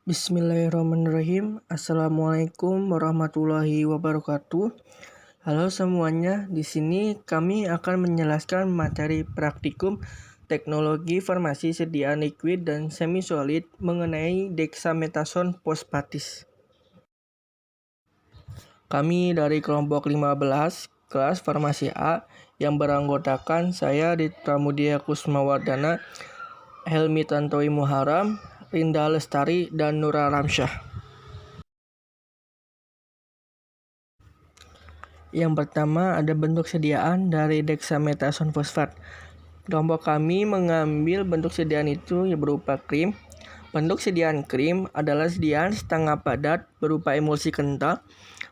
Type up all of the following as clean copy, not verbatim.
Bismillahirrahmanirrahim. Assalamualaikum warahmatullahi wabarakatuh. Halo semuanya, di sini kami akan menjelaskan materi praktikum teknologi farmasi sediaan liquid dan semi solid mengenai dexamethasone fosfatis. Kami dari kelompok 15 kelas farmasi A yang beranggotakan saya Ditra Mudia Kusmawardana, Helmi Tantowi Muharam, Rinda Lestari, dan Nura Ramsyah. Yang pertama ada bentuk sediaan dari dexamethasone fosfat. Kelompok kami mengambil bentuk sediaan itu berupa krim. Bentuk sediaan krim adalah sediaan setengah padat berupa emulsi kental,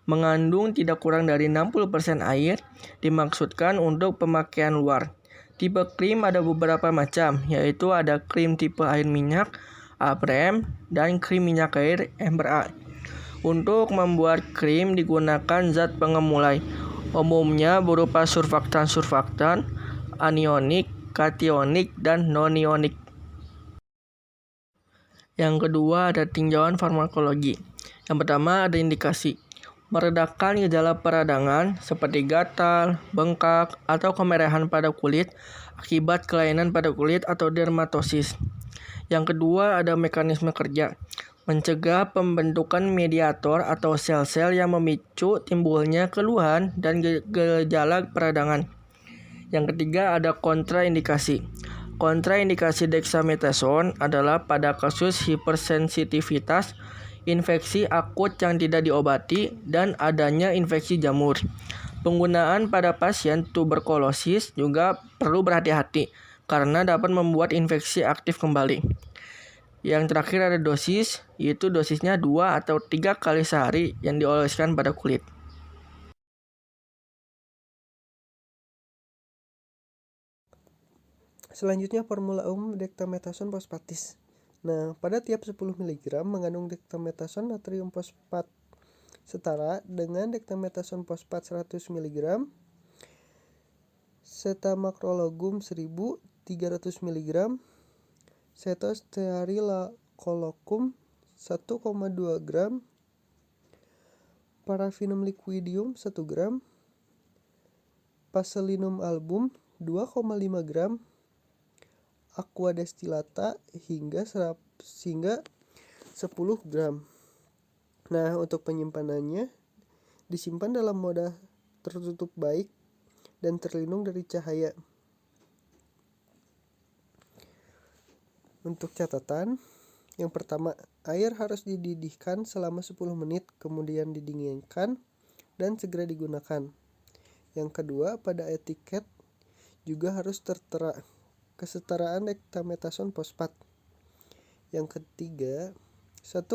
mengandung tidak kurang dari 60% air, dimaksudkan untuk pemakaian luar. Tipe krim ada beberapa macam, yaitu ada krim tipe air minyak, APREM, dan krim minyak air, MRA. Untuk membuat krim digunakan zat pengemulai, umumnya berupa surfaktan, anionik, kationik, dan nonionik. Yang kedua ada tinjauan farmakologi. Yang pertama ada indikasi meredakan gejala peradangan seperti gatal, bengkak, atau kemerahan pada kulit akibat kelainan pada kulit atau dermatosis. Yang kedua ada mekanisme kerja, mencegah pembentukan mediator atau sel-sel yang memicu timbulnya keluhan dan gejala peradangan. Yang ketiga ada kontraindikasi. Kontraindikasi dexamethasone adalah pada kasus hipersensitivitas, infeksi akut yang tidak diobati, dan adanya infeksi jamur. Penggunaan pada pasien tuberkulosis juga perlu berhati-hati karena dapat membuat infeksi aktif kembali. Yang terakhir ada dosis, yaitu dosisnya 2 atau 3 kali sehari yang dioleskan pada kulit. Selanjutnya formula umum dexamethasone fosfatis. Nah, pada tiap 10 mg mengandung dexamethasone natrium fosfat setara dengan dexamethasone fosfat 100 mg, Cetamakrologum 1000 300 mg, Cetostearylacolocum 1,2 gram, Paraffinium liquidium 1 gram, Paselinum album 2,5 gram, aqua destilata hingga 10 gram. Nah, untuk penyimpanannya disimpan dalam wadah tertutup baik dan terlindung dari cahaya. Untuk catatan, yang pertama, air harus dididihkan selama 10 menit, kemudian didinginkan dan segera digunakan. Yang kedua, pada etiket juga harus tertera kesetaraan dexamethasone fosfat. Yang ketiga, 1,1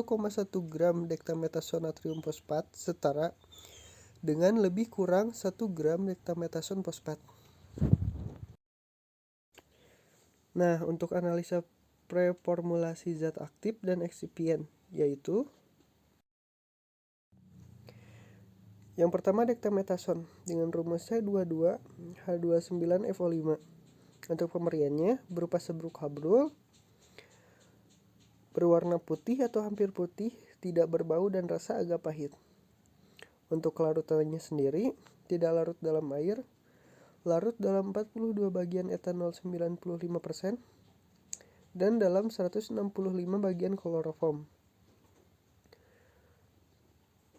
gram dexamethasone natrium fosfat setara dengan lebih kurang 1 gram dexamethasone fosfat. Nah, untuk analisa preformulasi zat aktif dan eksipien, yaitu yang pertama dexamethasone dengan rumus C22H29FO5. Untuk pemberiannya berupa sebruk habrul, berwarna putih atau hampir putih, tidak berbau dan rasa agak pahit. Untuk larutannya sendiri, tidak larut dalam air, larut dalam 42 bagian etanol 95%, dan dalam 165 bagian kloroform.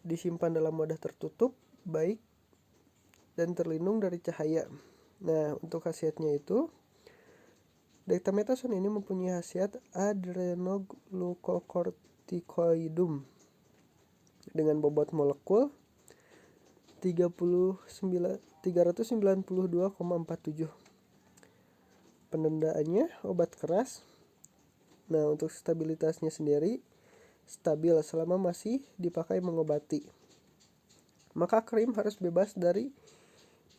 Disimpan dalam wadah tertutup, baik, dan terlindung dari cahaya. Nah, untuk khasiatnya itu, dexamethasone ini mempunyai khasiat adrenoglucocorticoidum dengan bobot molekul 392,47. Penandaannya obat keras. Nah, untuk stabilitasnya sendiri stabil selama masih dipakai mengobati. Maka krim harus bebas dari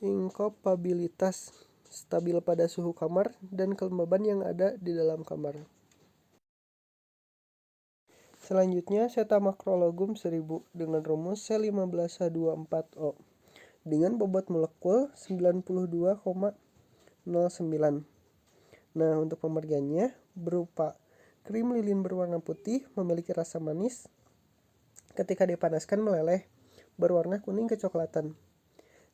inkopabilitas, stabil pada suhu kamar dan kelembaban yang ada di dalam kamar. Selanjutnya, Cetamakrologum 1000 dengan rumus C15H24O dengan bobot molekul 92,09. Nah, untuk pemberiannya berupa Krim lilin berwarna putih memiliki rasa manis. Ketika dipanaskan meleleh, berwarna kuning kecoklatan.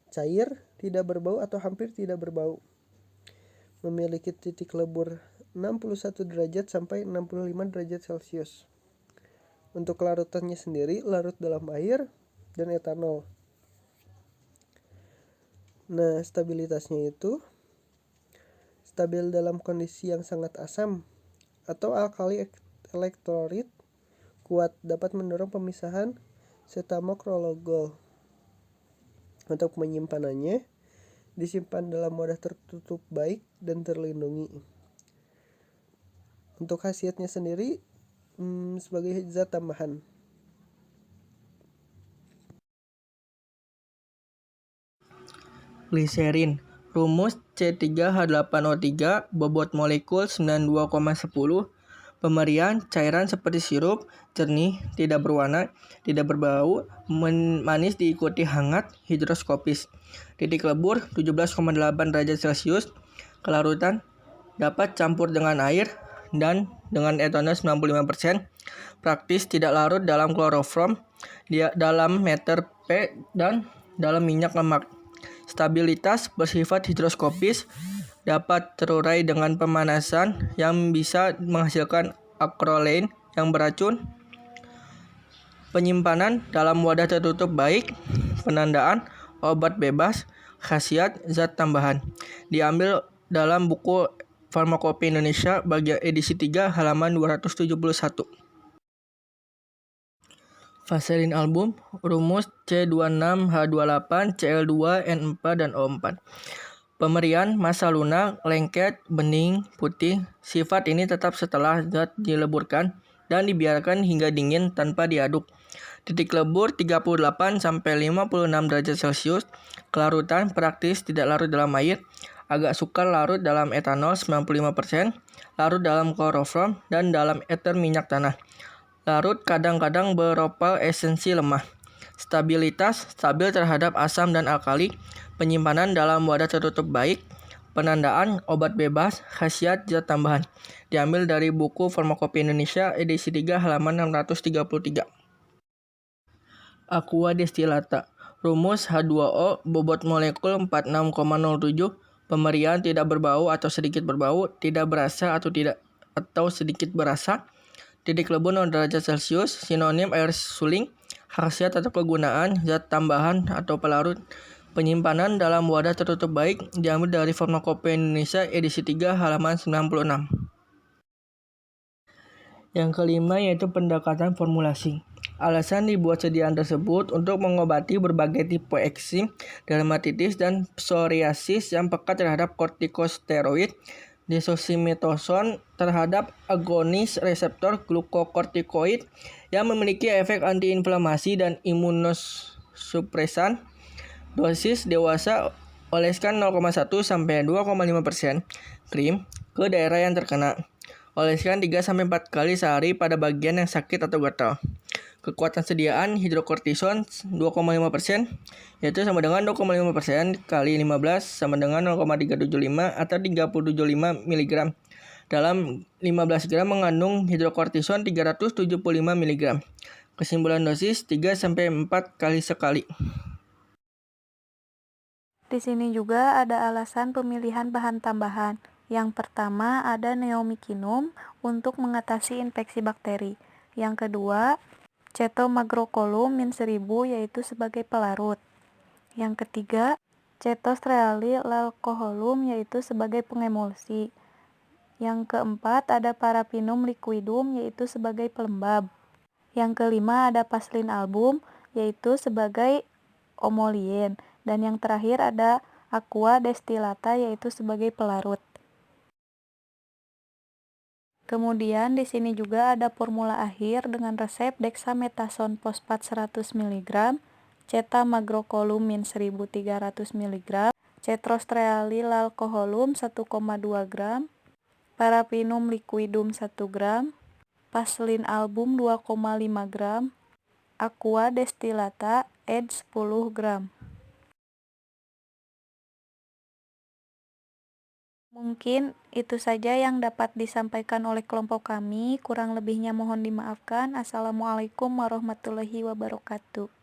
Cair, tidak berbau atau hampir tidak berbau. Memiliki titik lebur 61 derajat sampai 65 derajat Celcius. Untuk larutannya sendiri, larut dalam air dan etanol. Nah, stabilitasnya itu stabil dalam kondisi yang sangat asam atau alkali elektrolit kuat, dapat mendorong pemisahan cetamokrologol. Untuk menyimpanannya, disimpan dalam wadah tertutup baik dan terlindungi. Untuk khasiatnya sendiri sebagai zat tambahan. Gliserin. Rumus C3H8O3, bobot molekul 92,10. Pemberian cairan seperti sirup, jernih, tidak berwarna, tidak berbau, manis diikuti hangat, hidroskopis. Titik lebur 17,8 derajat Celcius. Kelarutan dapat campur dengan air dan dengan etanol 95%. Praktis tidak larut dalam kloroform, dalam meter P dan dalam minyak lemak. Stabilitas bersifat hidroskopis, dapat terurai dengan pemanasan yang bisa menghasilkan acrolein yang beracun. Penyimpanan dalam wadah tertutup baik. Penandaan obat bebas, khasiat zat tambahan. Diambil dalam buku Farmakope Indonesia bagian edisi 3 halaman 271. Vaselin album, rumus C26H28, Cl2, N4, dan O4. Pemberian massa lunak, lengket, bening, putih. Sifat ini tetap setelah zat dileburkan dan dibiarkan hingga dingin tanpa diaduk. Titik lebur 38-56 derajat Celcius. Kelarutan praktis tidak larut dalam air, agak sukar larut dalam etanol 95%, larut dalam kloroform dan dalam ether minyak tanah. Larut kadang-kadang berupa esensi lemah. Stabilitas stabil terhadap asam dan alkali. Penyimpanan dalam wadah tertutup baik. Penandaan obat bebas, khasiat zat tambahan. Diambil dari buku Farmakope Indonesia edisi 3 halaman 633. Aqua destillata. Rumus H2O, bobot molekul 46,07. Pemberian tidak berbau atau sedikit berbau, tidak berasa atau sedikit berasa. Titik lebur 0 derajat Celcius. Sinonim air suling. Khasiat atau kegunaan zat tambahan atau pelarut. Penyimpanan dalam wadah tertutup baik. Diambil dari Farmakope Indonesia edisi 3 halaman 96. Yang kelima yaitu pendekatan formulasi. Alasan dibuat sediaan tersebut untuk mengobati berbagai tipe eksim, dermatitis, dan psoriasis yang peka terhadap kortikosteroid. Desosimethasone terhadap agonis reseptor glukokortikoid yang memiliki efek antiinflamasi dan imunosupresan. Dosis dewasa oleskan 0,1 sampai 2,5% krim ke daerah yang terkena. Oleskan 3-4 kali sehari pada bagian yang sakit atau gatal. Kekuatan sediaan hidrokortison 2,5%, yaitu sama dengan 2,5% kali 15 sama dengan 0,375 atau 375 mg. Dalam 15 gram mengandung hidrokortison 375 mg. Kesimpulan dosis 3-4 kali sekali. Di sini juga ada alasan pemilihan bahan tambahan. Yang pertama ada neomikinum untuk mengatasi infeksi bakteri. Yang kedua, cetomagrokolum min 1000 yaitu sebagai pelarut. Yang ketiga, cetostrealil-alkoholum yaitu sebagai pengemulsi. Yang keempat ada paraffinum liquidum yaitu sebagai pelembab. Yang kelima ada paslin album yaitu sebagai omolien. Dan yang terakhir ada aqua destillata yaitu sebagai pelarut. Kemudian di sini juga ada formula akhir dengan resep dexamethasone fosfat 100 mg, cetamagrokolum min 1300 mg, cetrostrealil-alkoholum 1,2 gram, paraffinum liquidum 1 gram, paslin album 2,5 gram, aqua destillata ed 10 gram. Mungkin itu saja yang dapat disampaikan oleh kelompok kami. Kurang lebihnya mohon dimaafkan. Assalamualaikum warahmatullahi wabarakatuh.